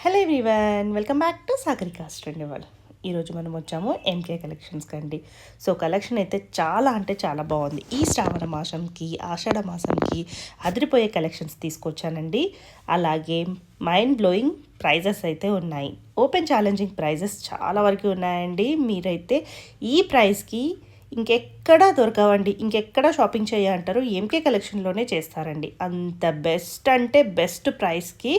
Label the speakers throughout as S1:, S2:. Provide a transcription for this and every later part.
S1: Hello everyone, welcome back to Sagarika's trend వాళ్ళు. ఈరోజు మనం వచ్చాము ఎంకే కలెక్షన్స్కి అండి. సో కలెక్షన్ అయితే చాలా అంటే చాలా బాగుంది. ఈ శ్రావణ మాసంకి ఆషాఢ మాసంకి అదిరిపోయే కలెక్షన్స్ తీసుకొచ్చానండి. అలాగే మైండ్ బ్లోయింగ్ ప్రైజెస్ అయితే ఉన్నాయి. ఓపెన్ ఛాలెంజింగ్ ప్రైజెస్ చాలా వరకు ఉన్నాయండి. మీరైతే ఈ ప్రైస్కి ఇంకెక్కడా దొరకవండి, ఇంకెక్కడ షాపింగ్ చేయాలంటారు, ఎంకే కలెక్షన్లోనే చేస్తారండి. అంత బెస్ట్ అంటే బెస్ట్ ప్రైస్కి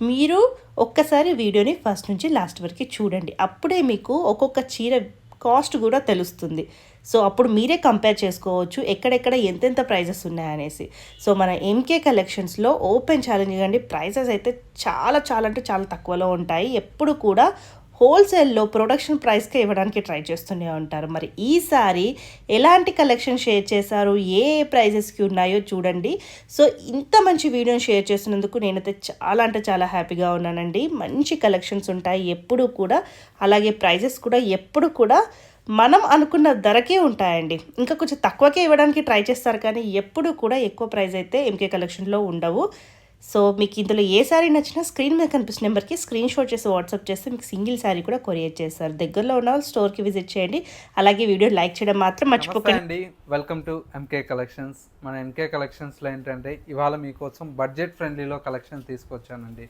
S1: మీరు ఒక్కసారి వీడియోని ఫస్ట్ నుంచి లాస్ట్ వరకు చూడండి. అప్పుడే మీకు ఒక్కొక్క చీర కాస్ట్ కూడా తెలుస్తుంది. సో అప్పుడు మీరే కంపేర్ చేసుకోవచ్చు ఎక్కడెక్కడ ఎంతెంత ప్రైజెస్ ఉన్నాయనేసి. సో మన ఎంకే కలెక్షన్స్లో ఓపెన్ ఛాలెంజ్ అండి, ప్రైజెస్ అయితే చాలా చాలా అంటే చాలా తక్కువలో ఉంటాయి. ఎప్పుడు కూడా హోల్సేల్లో ప్రొడక్షన్ ప్రైస్కే ఇవ్వడానికి ట్రై చేస్తూనే ఉంటారు. మరి ఈసారి ఎలాంటి కలెక్షన్ షేర్ చేశారు, ఏ ఏ ప్రైజెస్కి ఉన్నాయో చూడండి. సో ఇంత మంచి వీడియోని షేర్ చేసినందుకు నేనైతే చాలా అంటే చాలా హ్యాపీగా ఉన్నానండి. మంచి కలెక్షన్స్ ఉంటాయి ఎప్పుడు కూడా, అలాగే ప్రైజెస్ కూడా ఎప్పుడు కూడా మనం అనుకున్న ధరకే ఉంటాయండి. ఇంకా కొంచెం తక్కువకే ఇవ్వడానికి ట్రై చేస్తారు, కానీ ఎప్పుడు కూడా ఎక్కువ ప్రైస్ అయితే ఎంకే కలెక్షన్లో ఉండవు. సో మీకు ఇందులో ఏ శారీ నచ్చినా స్క్రీన్ మీద కనిపిస్తున్న నెంబర్కి స్క్రీన్ షాట్ చేసి వాట్సాప్ చేస్తే మీకు సింగిల్ శారీ కూడా కొరియర్ చేస్తారు. దగ్గరలో ఉన్న వాళ్ళు స్టోర్కి విజిట్ చేయండి. అలాగే వీడియో లైక్ చేయడం మాత్రం మర్చిపోకండి
S2: అండి. Welcome to MK collections. మన ఎంకే కలెక్షన్స్లో ఏంటంటే ఇవాళ మీకోసం బడ్జెట్ ఫ్రెండ్లీలో కలెక్షన్ తీసుకొచ్చానండి.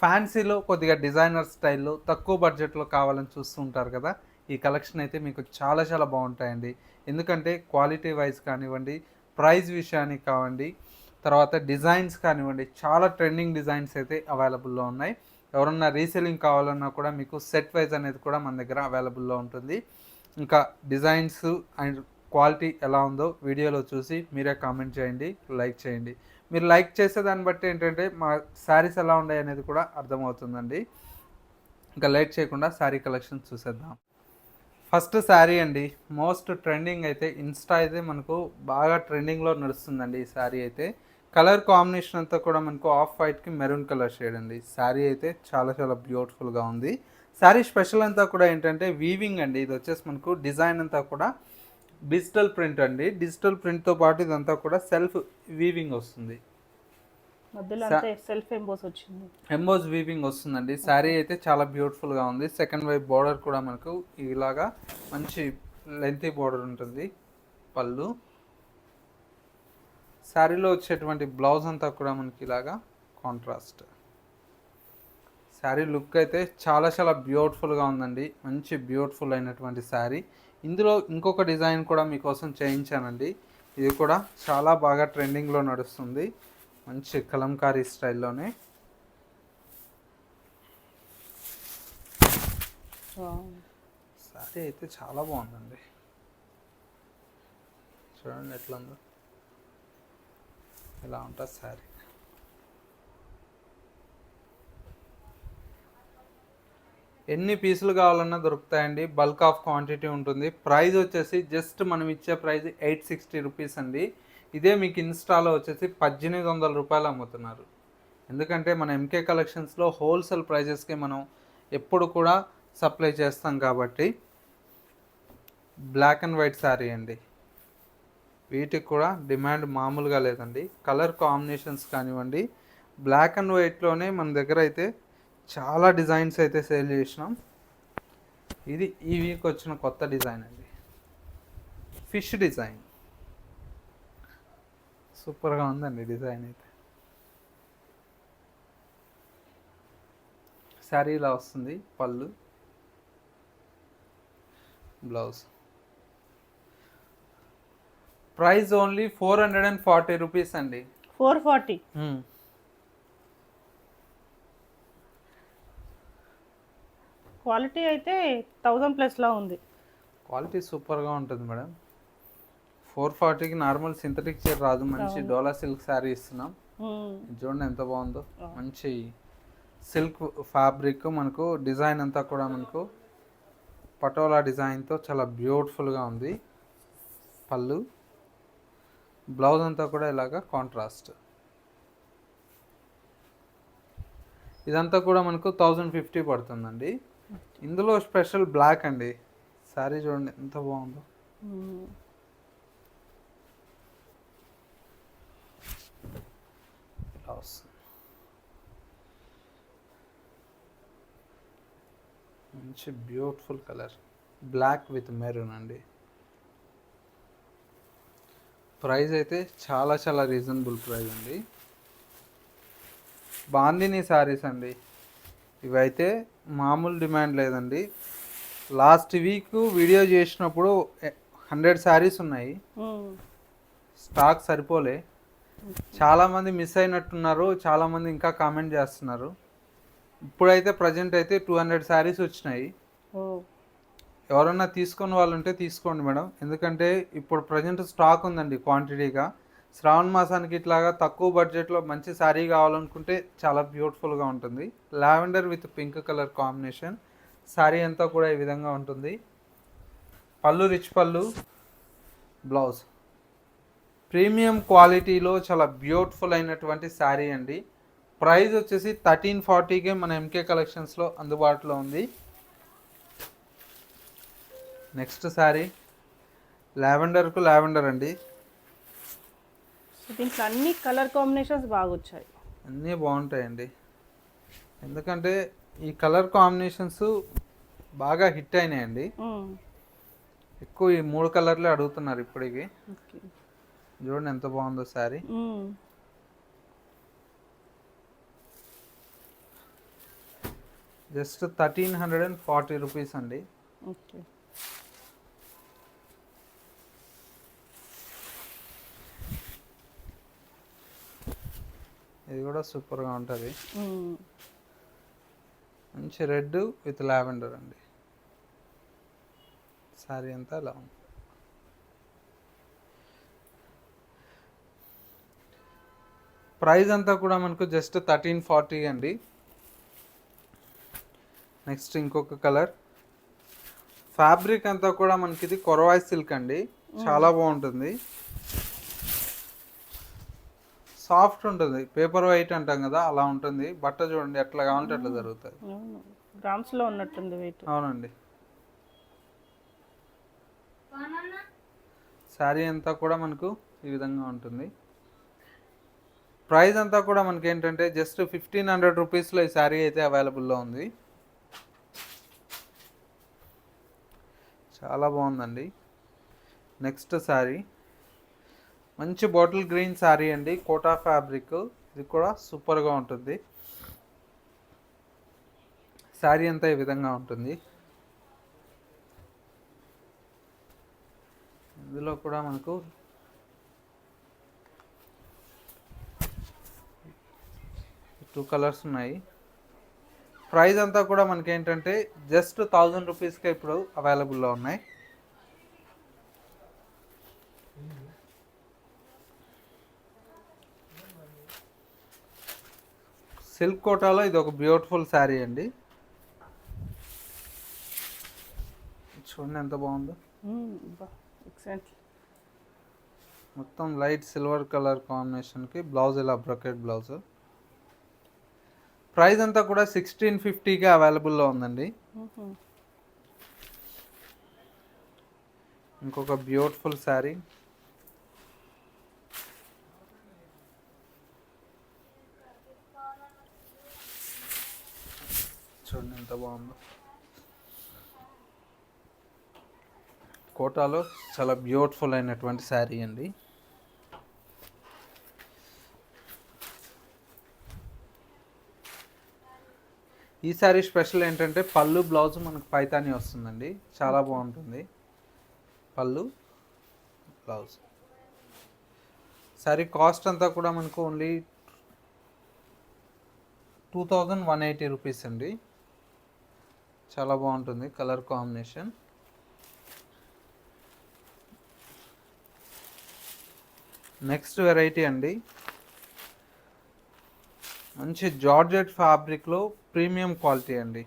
S2: ఫ్యాన్సీలో కొద్దిగా డిజైనర్ స్టైల్లో తక్కువ బడ్జెట్లో కావాలని చూస్తూ ఉంటారు కదా, ఈ కలెక్షన్ అయితే మీకు చాలా చాలా బాగుంటాయండి. ఎందుకంటే క్వాలిటీ వైజ్ కానివ్వండి, ప్రైస్ విషయానికి కావండి, తర్వాత డిజైన్స్ కానివ్వండి, చాలా ట్రెండింగ్ డిజైన్స్ అయితే అవైలబుల్లో ఉన్నాయి. ఎవరన్నా రీసెల్లింగ్ కావాలన్నా కూడా మీకు సెట్ వైజ్ అనేది కూడా మన దగ్గర అవైలబుల్లో ఉంటుంది. ఇంకా డిజైన్స్ అండ్ క్వాలిటీ ఎలా ఉందో వీడియోలో చూసి మీరే కామెంట్ చేయండి, లైక్ చేయండి. మీరు లైక్ చేసే దాన్ని బట్టి ఏంటంటే మా శారీస్ ఎలా ఉన్నాయి అనేది కూడా అర్థమవుతుందండి. ఇంకా లేట్ చేయకుండా శారీ కలెక్షన్ చూసేద్దాం. ఫస్ట్ శారీ అండి, మోస్ట్ ట్రెండింగ్ అయితే ఇన్స్టా అయితే మనకు బాగా ట్రెండింగ్లో నడుస్తుందండి. ఈ శారీ అయితే కలర్ కాంబినేషన్ అంతా కూడా మనకు ఆఫ్ వైట్కి మెరూన్ కలర్ షేడ్ అండి. శారీ అయితే చాలా చాలా బ్యూటిఫుల్గా ఉంది. శారీ స్పెషల్ అంతా కూడా ఏంటంటే వీవింగ్ అండి. ఇది వచ్చేసి మనకు డిజైన్ అంతా కూడా డిజిటల్ ప్రింట్ అండి. డిజిటల్ ప్రింట్తో పాటు ఇదంతా కూడా సెల్ఫ్ వీవింగ్ వస్తుంది.
S1: మధ్యలో సెల్ఫ్ ఎంబోస్ వచ్చింది,
S2: ఎంబోస్ వీవింగ్ వస్తుందండి. శారీ అయితే చాలా బ్యూటిఫుల్గా ఉంది. సెకండ్ వైపు బార్డర్ కూడా మనకు ఇలాగా మంచి లెంతీ బార్డర్ ఉంటుంది. పళ్ళు శారీలో వచ్చేటువంటి బ్లౌజ్ అంతా కూడా మనకి ఇలాగా కాంట్రాస్ట్. శారీ లుక్ అయితే చాలా చాలా బ్యూటిఫుల్గా ఉందండి. మంచి బ్యూటిఫుల్ అయినటువంటి శారీ. ఇందులో ఇంకొక డిజైన్ కూడా మీకోసం చేయించానండి. ఇది కూడా చాలా బాగా ట్రెండింగ్లో నడుస్తుంది. మంచి కలంకారీ స్టైల్లోనే శారీ అయితే చాలా బాగుందండి. చూడండి ఎట్లా ఉందో, ఇలా ఉంటుంది శారీ. ఎన్ని పీసులు కావాలన్నా దొరుకుతాయండి. బల్క్ ఆఫ్ క్వాంటిటీ ఉంటుంది. ప్రైస్ వచ్చేసి జస్ట్ మనం ఇచ్చే ప్రైస్ 860 రూపీస్ అండి. ఇదే మీకు ఇన్స్టాలో వచ్చేసి 1800 రూపాయలు అమ్ముతున్నారు. ఎందుకంటే మన ఎంకే కలెక్షన్స్లో హోల్సేల్ ప్రైజెస్కి మనం ఎప్పుడు కూడా సప్లై చేస్తాం కాబట్టి. బ్లాక్ అండ్ వైట్ శారీ అండి. వీటికి కూడా డిమాండ్ మామూలుగా లేదండి. కలర్ కాంబినేషన్స్ కానివ్వండి, బ్లాక్ అండ్ వైట్లోనే మన దగ్గర అయితే చాలా డిజైన్స్ అయితే సేల్ చేసినాం. ఇది ఈ వీక్ వచ్చిన కొత్త డిజైన్ అండి, ఫిష్ డిజైన్. సూపర్గా ఉందండి డిజైన్ అయితే. శారీ ఇలా వస్తుంది, పళ్ళు, బ్లౌజ్. ప్రైస్ ఓన్లీ 440 రూపీస్ అండి.
S1: 440. క్వాలిటీ అయితే 1000+ ఉంది.
S2: క్వాలిటీ సూపర్గా ఉంటుంది మేడం. 440కి నార్మల్ సింథటిక్ చీర రాదు. మంచి డోలా సిల్క్ శారీ ఇస్తున్నాం. చూడండి ఎంత బాగుందో. మంచి సిల్క్ ఫ్యాబ్రిక్, మనకు డిజైన్ అంతా కూడా మనకు పటోలా డిజైన్తో చాలా బ్యూటిఫుల్గా ఉంది. పళ్ళు, బ్లౌజ్ అంతా కూడా ఇలాగా కాంట్రాస్ట్. ఇదంతా కూడా మనకు 1050 పడుతుందండి. ఇందులో స్పెషల్ బ్లాక్ అండి. శారీ చూడండి ఎంత బాగుందో. మంచి beautiful colour black with maroon అండి. ప్రైస్ అయితే చాలా చాలా రీజనబుల్ ప్రైస్ అండి. బాందిని శారీస్ అండి, ఇవైతే మామూలు డిమాండ్ లేదండి. లాస్ట్ వీక్ వీడియో చేసినప్పుడు 100 శారీస్ ఉన్నాయి, స్టాక్ సరిపోలే. చాలామంది మిస్ అయినట్టున్నారు, చాలామంది ఇంకా కామెంట్ చేస్తున్నారు. ఇప్పుడైతే ప్రజెంట్ అయితే 200 శారీస్ వచ్చినాయి. ఎవరన్నా తీసుకున్న వాళ్ళు ఉంటే తీసుకోండి మేడం, ఎందుకంటే ఇప్పుడు ప్రజెంట్ స్టాక్ ఉందండి క్వాంటిటీగా. శ్రావణ మాసానికి ఇట్లాగా తక్కువ బడ్జెట్లో మంచి శారీ కావాలనుకుంటే చాలా బ్యూటిఫుల్గా ఉంటుంది. Lavender with pink colour combination. Sari అంతా కూడా ఈ విధంగా ఉంటుంది. పళ్ళు రిచ్ పళ్ళు, బ్లౌజ్ ప్రీమియం క్వాలిటీలో చాలా బ్యూటిఫుల్ అయినటువంటి శారీ అండి. ప్రైస్ వచ్చేసి 1340కే మన ఎంకే కలెక్షన్స్లో అందుబాటులో ఉంది. నెక్స్ట్ శారీ లావెండర్కు లావెండర్ అండి.
S1: దీంట్లో అన్ని కలర్ కాంబినేషన్స్ బాగా వచ్చాయి,
S2: అన్నీ బాగుంటాయండి. ఎందుకంటే ఈ కలర్ కాంబినేషన్స్ బాగా హిట్ అయినాయండి. ఎక్కువ ఈ 3 కలర్లే అడుగుతున్నారు ఇప్పటికి. చూడండి ఎంత బాగుందో శారీ. జస్ట్ 1340 రూపీస్ అండి. ఇది కూడా సూపర్గా ఉంటుంది. మంచి రెడ్ విత్ లావెండర్ అండి. శారీ అంతా అలా ఉంది. ప్రైస్ అంతా కూడా మనకు జస్ట్ 1340 అండి. నెక్స్ట్ ఇంకొక కలర్. ఫ్యాబ్రిక్ అంతా కూడా మనకి ఇది కొరవాయ్ సిల్క్ అండి, చాలా బాగుంటుంది. సాఫ్ట్ ఉంటుంది, పేపర్ వైట్ అంటాం కదా అలా ఉంటుంది. బట్ట చూడండి ఎట్లా కావాలంటే అట్లా జరుగుతుంది.
S1: గ్రామ్స్లో ఉన్నట్టుంది వెయిట్.
S2: అవునండి. శారీ అంతా కూడా మనకు ఈ విధంగా ఉంటుంది. ప్రైస్ అంతా కూడా మనకి ఏంటంటే జస్ట్ 1500 రూపీస్లో ఈ శారీ అయితే అవైలబుల్లో ఉంది. చాలా బాగుందండి. నెక్స్ట్ శారీ మంచి బాటిల్ గ్రీన్ శారీ అండి, కోటా ఫ్యాబ్రిక్. ఇది కూడా సూపర్గా ఉంటుంది. శారీ అంతా ఈ విధంగా ఉంటుంది. ఇందులో కూడా మనకు టూ కలర్స్ ఉన్నాయి. ప్రైస్ అంతా కూడా మనకి ఏంటంటే జస్ట్ 1000 రూపీస్కే ఇప్పుడు అవైలబుల్లో ఉన్నాయి. సిల్క్ కోటాలో ఇది ఒక బ్యూటిఫుల్ శారీ అండి. చూడండి ఎంత బాగుందో. మొత్తం లైట్ సిల్వర్ కలర్ కాంబినేషన్కి బ్లౌజ్ ఇలా బ్రొకెట్ బ్లౌజ్. ప్రైస్ అంతా కూడా 1650కే అవైలబుల్లో ఉందండి. ఇంకొక బ్యూటిఫుల్ శారీ. చూడండి ఎంత బాగుందో. కోటాలో చాలా బ్యూటిఫుల్ అయినటువంటి శారీ అండి. ఈ శారీ స్పెషల్ ఏంటంటే పళ్ళు బ్లౌజ్ మనకు పైతాని వస్తుందండి, చాలా బాగుంటుంది. పళ్ళు బ్లౌజ్. శారీ కాస్ట్ అంతా కూడా మనకు ఓన్లీ 2180 రూపీస్ అండి. చాలా బాగుంటుంది కలర్ కాంబినేషన్. నెక్స్ట్ వెరైటీ అండి, మంచి జార్జెట్ ఫ్యాబ్రిక్లో ప్రీమియం క్వాలిటీ అండి.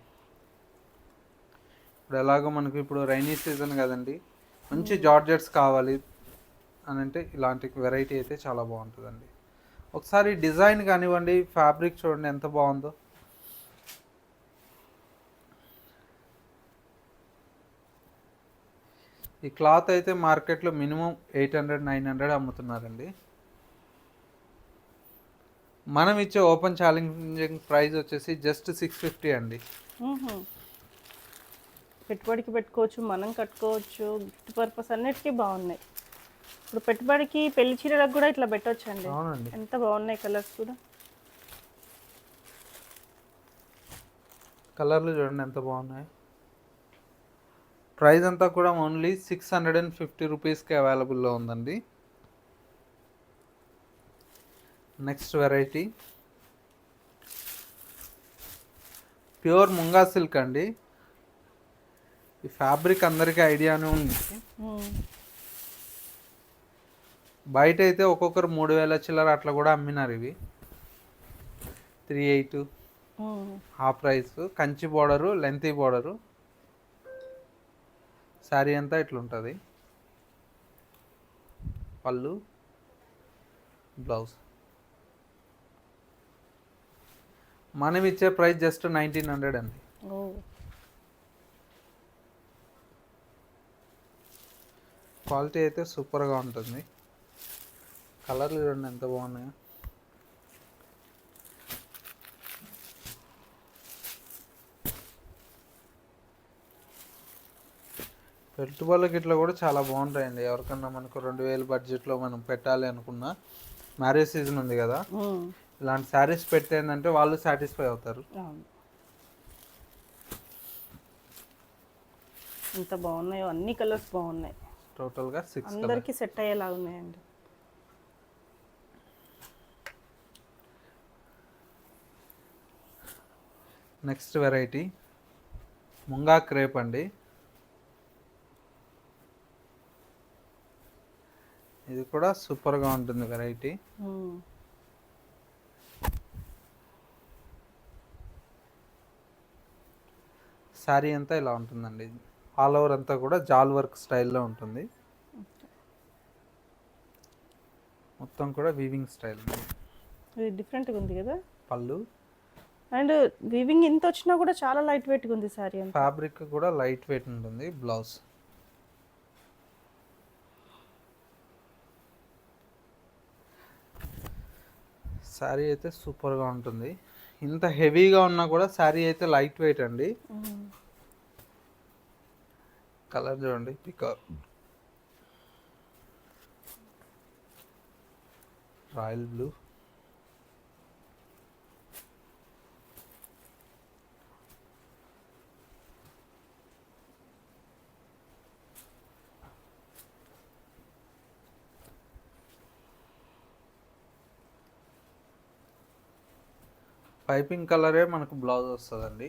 S2: ఇప్పుడు ఎలాగో మనకు ఇప్పుడు రైనీ సీజన్ కదండి, మంచి జార్జెట్స్ కావాలి అని అంటే ఇలాంటి వెరైటీ అయితే చాలా బాగుంటుందండి. ఒకసారి డిజైన్ కానివ్వండి, ఫ్యాబ్రిక్ చూడండి ఎంత బాగుందో. ఈ క్లాత్ అయితే మార్కెట్లో మినిమం 800-900 అమ్ముతున్నారండి. మనం ఇచ్చే ఓపెన్ ఛాలెంజింగ్ ప్రైస్ వచ్చేసి జస్ట్ 650 అండి.
S1: పెట్టుబడికి పెట్టుకోవచ్చు, మనం కట్టుకోవచ్చు, గిఫ్ట్ పర్పస్ అన్నిటికీ బాగున్నాయి. ఇప్పుడు పెట్టుబడికి పెళ్లి చీరలకు కూడా ఇట్లా పెట్టొచ్చండి.
S2: అవునండి.
S1: ఎంత బాగున్నాయి కలర్స్ కూడా.
S2: కలర్లు చూడండి ఎంత బాగున్నాయి. ప్రైస్ అంతా కూడా ఓన్లీ 650 రూపీస్కి అవైలబుల్లో ఉందండి. Next variety pure munga silk అండి. ఈ ఫ్యాబ్రిక్ అందరికీ ఐడియానే ఉంది. బయట అయితే ఒక్కొక్కరు 3000 చిల్లర అట్లా కూడా అమ్మినారు. ఇవి 38 ఆ price. Kanchi border, lengthy border. Sari అంతా ఇట్లుంటుంది. పళ్ళు, బ్లౌజ్. మనం ఇచ్చే ప్రైస్ జస్ట్ 1900 అండి. క్వాలిటీ అయితే సూపర్గా ఉంటుంది. కలర్లు చూడండి ఎంత బాగున్నాయో. పెట్టుబడులకి ఇట్లా కూడా చాలా బాగుంటాయండి. ఎవరికన్నా మనకు 2000 బడ్జెట్లో మనం పెట్టాలి అనుకున్నా, మ్యారేజ్ సీజన్ ఉంది కదా, ఇలాంటి శారీస్ పెట్టేందంటే వాళ్ళు సాటిస్ఫై అవుతారు.
S1: ఎంత బాగున్నాయో, అన్ని కలర్స్ బాగున్నాయి.
S2: టోటల్గా 6
S1: అందరికీ సెట్ అయ్యేలా ఉన్నాయండి.
S2: నెక్స్ట్ వెరైటీ ముంగా క్రేప్ అండి. ఇది కూడా సూపర్గా ఉంటుంది వెరైటీ. శారీ అంతా ఇలా ఉంటుందండి. ఆల్ ఓవర్ అంతా కూడా జాల్ వర్క్ స్టైల్లో ఉంటుంది. మొత్తం కూడా వీవింగ్ స్టైల్.
S1: ఇది డిఫరెంట్గా ఉంది కదా.
S2: పళ్ళు
S1: అండ్ వీవింగ్ ఎంత వచ్చినా కూడా చాలా లైట్ వెయిట్గా ఉంది సారీ.
S2: ఫ్యాబ్రిక్ కూడా లైట్ వెయిట్ ఉంటుంది. బ్లౌజ్ శారీ అయితే సూపర్గా ఉంటుంది. ఇంత హెవీగా ఉన్నా కూడా శారీ అయితే లైట్ వెయిట్ అండి. కలర్ చూడండి, పికాక్, రాయల్ బ్లూ. పైపింగ్ కలరే మనకు బ్లౌజ్ వస్తుందండి.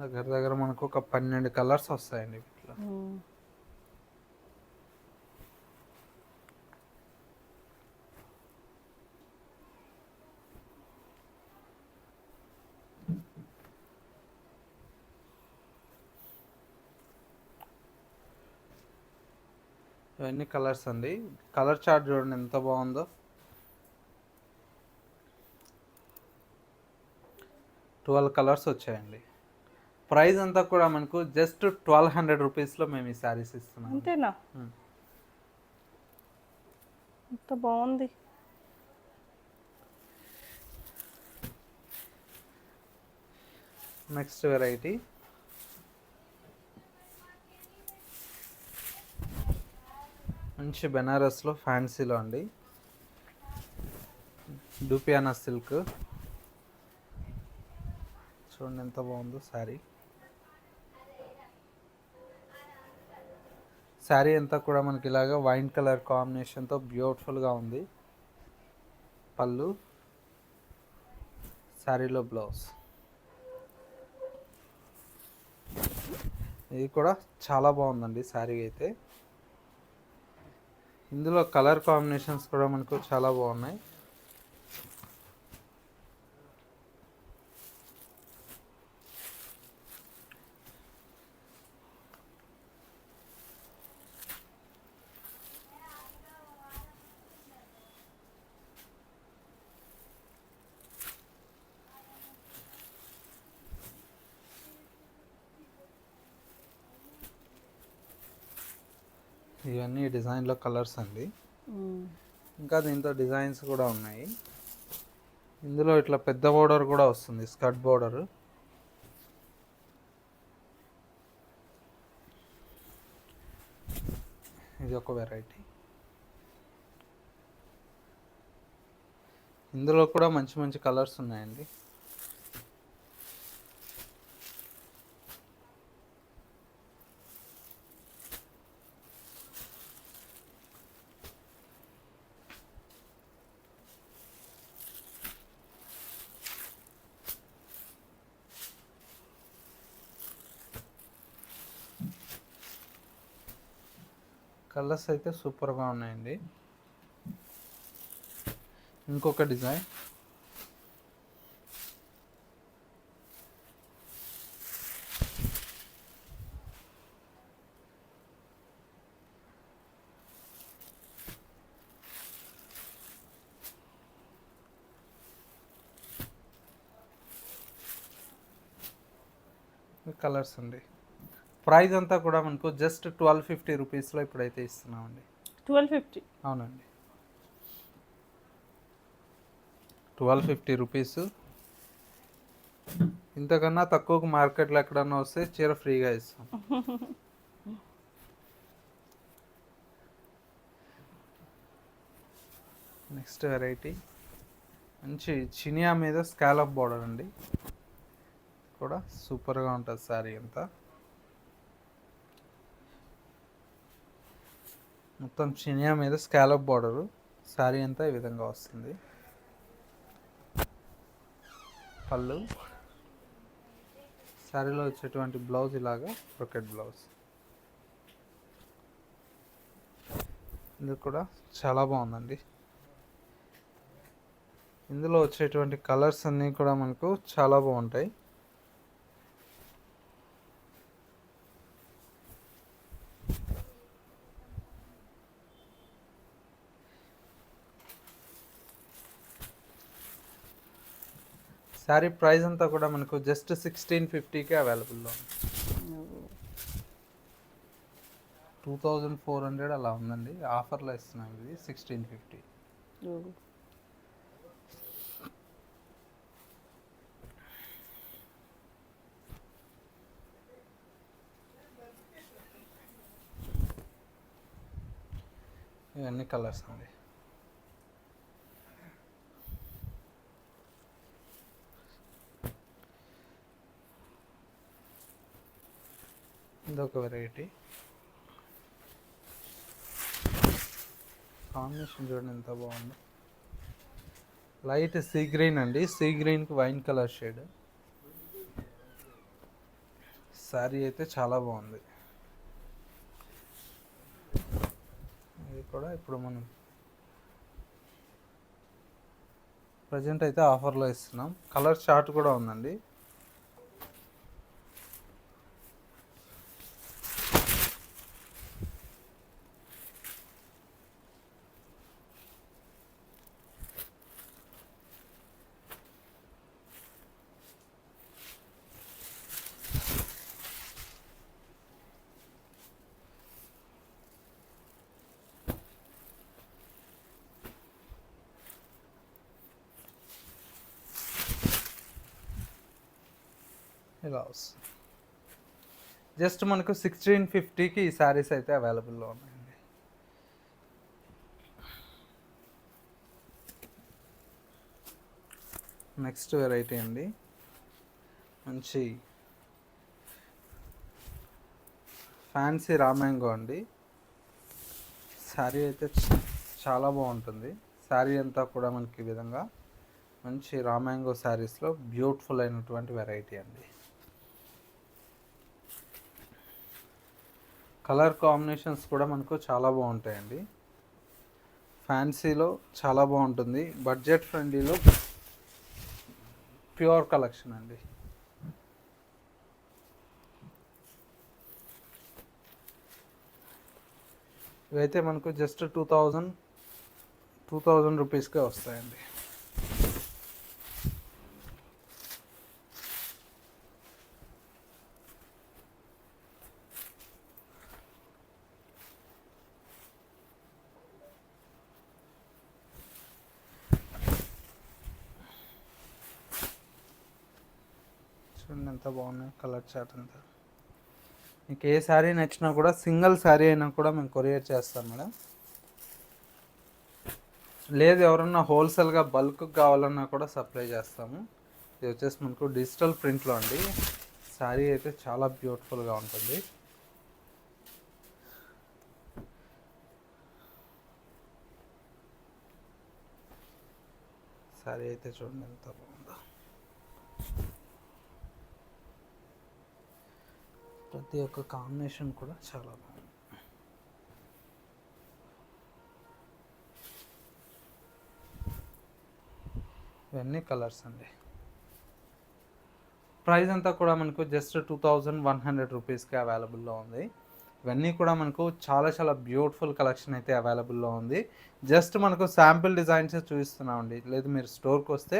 S2: దగ్గర దగ్గర మనకు ఒక 12 కలర్స్ వస్తాయండి ఇట్లా. ఇవన్నీ కలర్స్ అండి. కలర్ చార్ట్ చూడండి ఎంత బాగుందో. 12 కలర్స్ వచ్చాయండి. ప్రైస్ అంతా కూడా మనకు జస్ట్ 1200 రూపీస్లో మేము ఈ శారీస్ ఇస్తున్నాం.
S1: అంతేనా? ఎంత బాగుంది.
S2: నెక్స్ట్ వెరైటీ మంచి బెనారస్లో ఫ్యాన్సీలో అండి. డూపియానా సిల్క్ చూడండి ఎంత బాగుందో శారీ. శారీ అంతా కూడా మనకి ఇలాగా వైన్ కలర్ కాంబినేషన్తో బ్యూటిఫుల్గా ఉంది. పళ్ళు, శారీలో బ్లౌజ్. ఇది కూడా చాలా బాగుందండి శారీ అయితే. ఇందులో కలర్ కాంబినేషన్స్ కూడా మనకు చాలా బాగున్నాయి. ఇవన్నీ డిజైన్లో కలర్స్ అండి. ఇంకా దీంతో డిజైన్స్ కూడా ఉన్నాయి. ఇందులో ఇట్లా పెద్ద బోర్డర్ కూడా వస్తుంది, స్కర్ట్ బోర్డర్. ఇది ఒక వెరైటీ. ఇందులో కూడా మంచి మంచి కలర్స్ ఉన్నాయండి. కలర్స్ అయితే సూపర్గా ఉన్నాయండి. ఇంకొక డిజైన్. కలర్స్ అండి. ప్రైస్ అంతా కూడా మనకు జస్ట్ 1250 రూపీస్లో ఇప్పుడైతే ఇస్తున్నామండి.
S1: 1250.
S2: అవునండి, 1250 రూపీస్. ఇంతకన్నా తక్కువకు మార్కెట్లో ఎక్కడన్నా వస్తే చీర ఫ్రీగా ఇస్తాం. నెక్స్ట్ వెరైటీ మంచి చినియా మీద స్కాలప్ బోర్డర్ అండి. కూడా సూపర్గా ఉంటుంది శారీ అంతా. మొత్తం చినియా మీద స్కాలప్ బార్డరు. శారీ అంతా ఈ విధంగా వస్తుంది. పళ్ళు, శారీలో వచ్చేటువంటి బ్లౌజ్ ఇలాగా బ్రొకెట్ బ్లౌజ్. ఇది కూడా చాలా బాగుందండి. ఇందులో వచ్చేటువంటి కలర్స్ అన్నీ కూడా మనకు చాలా బాగుంటాయి. శారీ ప్రైస్ అంతా కూడా మనకు జస్ట్ 1650కే అవైలబుల్లో ఉంది. 2400 అలా ఉందండి. ఆఫర్లో ఇస్తున్నాం ఇది 1650. ఇవన్నీ కలర్స్ అండి. ఇదొక వెరైటీ. కాంబినేషన్ చూడండి ఎంత బాగుంది. లైట్ సీ గ్రీన్ అండి. సీ గ్రీన్కి వైన్ కలర్ షేడ్. శారీ అయితే చాలా బాగుంది. ఇది కూడా ఇప్పుడు మనం ప్రజెంట్ అయితే ఆఫర్లో ఇస్తున్నాం. కలర్ చార్ట్ కూడా ఉందండి. ఇలా వస్తుంది. జస్ట్ మనకు 1650కి ఈ శారీస్ అయితే అవైలబుల్లో ఉన్నాయండి. నెక్స్ట్ వెరైటీ అండి. మంచి ఫ్యాన్సీ రామ్యాంగో అండి. శారీ అయితే చాలా బాగుంటుంది. శారీ అంతా కూడా మనకి ఈ విధంగా మంచి రామ్యాంగో శారీస్లో బ్యూటిఫుల్ అయినటువంటి వెరైటీ అండి. కలర్ కాంబినేషన్స్ కూడా మనకు చాలా బాగుంటాయండి. ఫ్యాన్సీలో చాలా బాగుంటుంది. బడ్జెట్ ఫ్రెండ్లీలో ప్యూర్ కలెక్షన్ అండి. ఇవైతే మనకు జస్ట్ 2000 రూపీస్కే వస్తాయండి. చూడండి ఎంత బాగున్నాయి కలర్ చార్ట్ అంతా. మీకు ఏ శారీ నచ్చినా కూడా సింగిల్ శారీ అయినా కూడా మేము కొరియర్ చేస్తాం మేడం. లేదు ఎవరన్నా హోల్సేల్గా బల్క్ కావాలన్నా కూడా సప్లై చేస్తాము. ఇది వచ్చేసి మనకు డిజిటల్ ప్రింట్లో అండి. శారీ అయితే చాలా బ్యూటిఫుల్గా ఉంటుంది. శారీ అయితే చూడండి ఎంత బాగుందో. ప్రతి ఒక్క కాంబినేషన్ కూడా చాలా బాగుంది. ఇవన్నీ కలర్స్ అండి. ప్రైస్ అంతా కూడా మనకు జస్ట్ 2100 రూపీస్కి అవైలబుల్లో ఉంది. ఇవన్నీ కూడా మనకు చాలా చాలా బ్యూటిఫుల్ కలెక్షన్ అయితే అవైలబుల్లో ఉంది. జస్ట్ మనకు శాంపిల్ డిజైన్స్ చూపిస్తున్నామండి. లేదు మీరు స్టోర్కి వస్తే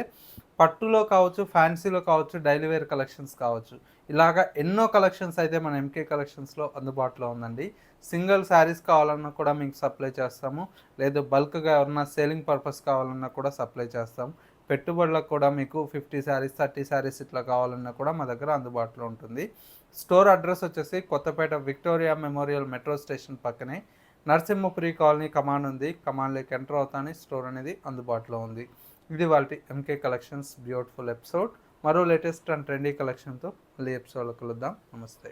S2: పట్టులో కావచ్చు, ఫ్యాన్సీలో కావచ్చు, డైలీ వేర్ కలెక్షన్స్ కావచ్చు, ఇలాగా ఎన్నో కలెక్షన్స్ అయితే మన ఎంకే కలెక్షన్స్లో అందుబాటులో ఉందండి. సింగిల్ శారీస్ కావాలన్నా కూడా మీకు సప్లై చేస్తాము. లేదు బల్క్గా ఎవరన్నా సేలింగ్ పర్పస్ కావాలన్నా కూడా సప్లై చేస్తాము. పెట్టుబడులకు కూడా మీకు 50 శారీస్ 30 శారీస్ ఇట్లా కావాలన్నా కూడా మా దగ్గర అందుబాటులో ఉంటుంది. స్టోర్ అడ్రస్ వచ్చేసి Kothapet Victoria Memorial metro station పక్కనే నరసింహపురి కాలనీ కమాండ్ ఉంది. కమాండ్లోకి ఎంటర్ అవుతానే స్టోర్ అనేది అందుబాటులో ఉంది. ఇది వాళ్ళ ఎంకే కలెక్షన్స్ బ్యూటిఫుల్ ఎపిసోడ్. మరో లేటెస్ట్ అండ్ ట్రెండీ కలెక్షన్తో మళ్ళీ ఎపిసోడ్లో కలుద్దాం. నమస్తే.